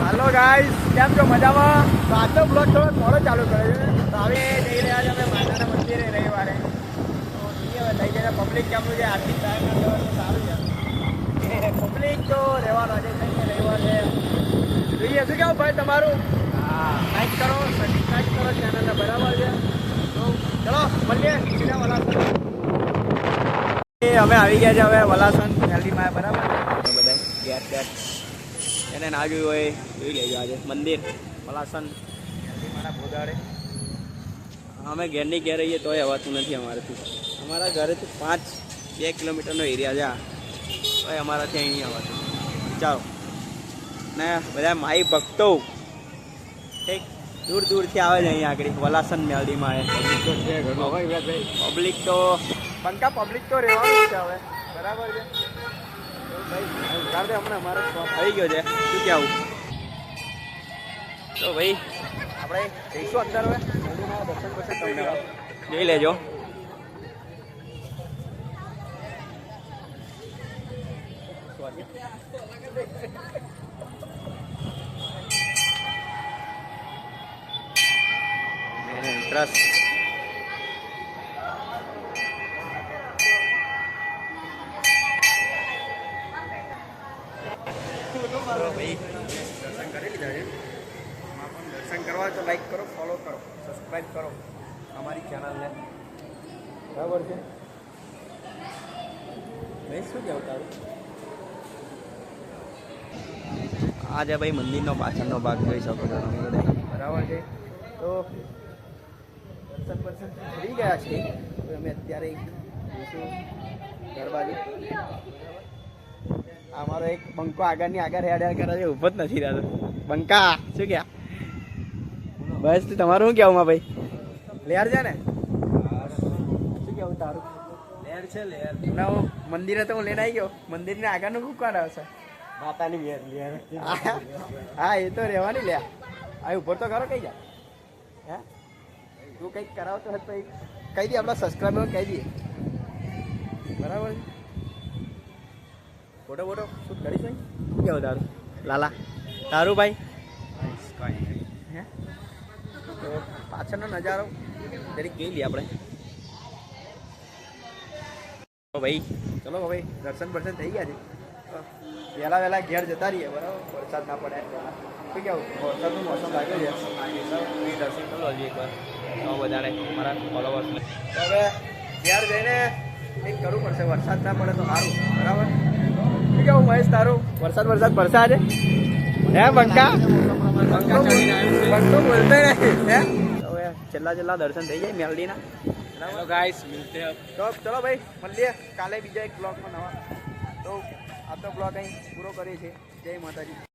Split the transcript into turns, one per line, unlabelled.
Hello guys કેમ છો મજામાં? તો આજનો બ્લોગ થોડો મોડો ચાલુ કર્યો છે. તો હવે જઈ રહ્યા છે અમે માતાના મંદિરે રવિવારે. તો જોઈએ હવે લઈ જઈને પબ્લિક કેમનું છે આરતી ટાઈમ તો સારું છે. પબ્લિક તો રહેવાનો છે રવિવાર છે. જોઈએ શું કેવું ભાઈ તમારું? હા લાઈક કરો સબસ્ક્રાઈબ કરો ચેનલને બરાબર છે. તો ચલો મળીએ સીધા વલાસણ. અમે આવી ગયા છે હવે વલાસણ મેલડીમાં બરાબર બધા ગેટ ગેટ એને ના જોયું હોય જોઈ લેજો આજે મંદિર વલાસણ મારા ભોદાડે. અમે ઘેરની ઘેર રહીએ તોય અવાતું નથી અમારાથી. અમારા ઘરેથી 2 કિલોમીટરનો એરિયા છે તોય અમારાથી અહીં નહીં અવાતું. ચાલો ને બધા માઈ ભક્તો કંઈક દૂર દૂરથી આવે છે અહીંયા આગળ વલાસણ મેલડીમાં પબ્લિક તો છે પબ્લિક તો બંકા પબ્લિક તો રહેવાનું છે હવે બરાબર છે. હમણાં અમારો શોપ થઈ ગયો છે શું કહેવું? તો ભાઈ આપણે જઈશું અંદર હવે દર્શન પછી તમને જોઈ લેજો. ઇન્ટરેસ્ટ ભાઈ દર્શન કરી લીધા છે. દર્શન કરવા તો લાઈક કરો, ફોલો કરો, સબસ્ક્રાઈબ કરો અમારી ચેનલને બરાબર છે. ભાઈ શું કહેવું તારું? આ છે ભાઈ મંદિરનો પાછળનો ભાગ જોઈ શકો છો તમે બધા બરાબર છે. તો દર્શન થઈ ગયા છે તો અમે અત્યારે જઈશું ઘર બાજુ. અમારો એક બંકો આગળની આગળ હેડ કરે છે ઊભો જ નથી રહેતો. બંકા શું ક્યાં બસ તમારું શું કહેવું ભાઈ? લેર છે ને શું કેવું તારું? લેર છે લેર ના મંદિરે તો હું લઈને આવી ગયો. મંદિરને આગળનું શું કાઢ આવશે માતાની લેર. હા એ તો રહેવાની લે. આ ઉપર તો ખરો કઈ જા હે તું કંઈક કરાવતો હોય તો કહી દે આપણા સબસ્ક્રાઈબર કહી દઈએ બરાબર. ફોટો ફોટો શૂટ કરીશ ભાઈ. શું કહેવું તારું લાલા? તારું ભાઈ હે તો પાછળનો નજારો જરીક જોઈ લઈએ આપણે. તો ભાઈ ચલો ભાઈ દર્શન બર્શન થઈ ગયા છે. વહેલા વહેલા ઘેર જતા રહીએ બરાબર વરસાદ ના પડે. શું કહેવું વરસાદનું મોસમ લાગ્યો છે દર્શન કરો હજી એકવાર તો વધારે મારા ફોલોવર્સને. તો હવે ઘેર જઈને કંઈક કરવું પડશે. વરસાદ ના પડે તો સારું બરાબર. શું કેવું મહેશ તારું? વરસાદ પડશે આજે હે બંકા? બંકો બોલતો નહીં હે. હવે છેલ્લા દર્શન થઈ જાય મેલડીના બરાબર ગાઈસ મિલતે હૈ. તો ચલો ભાઈ મળીએ કાલે બીજા એક બ્લોગમાં નવા. તો આજનો બ્લોગ અહીં પૂરો કરીએ છીએ. જય માતાજી.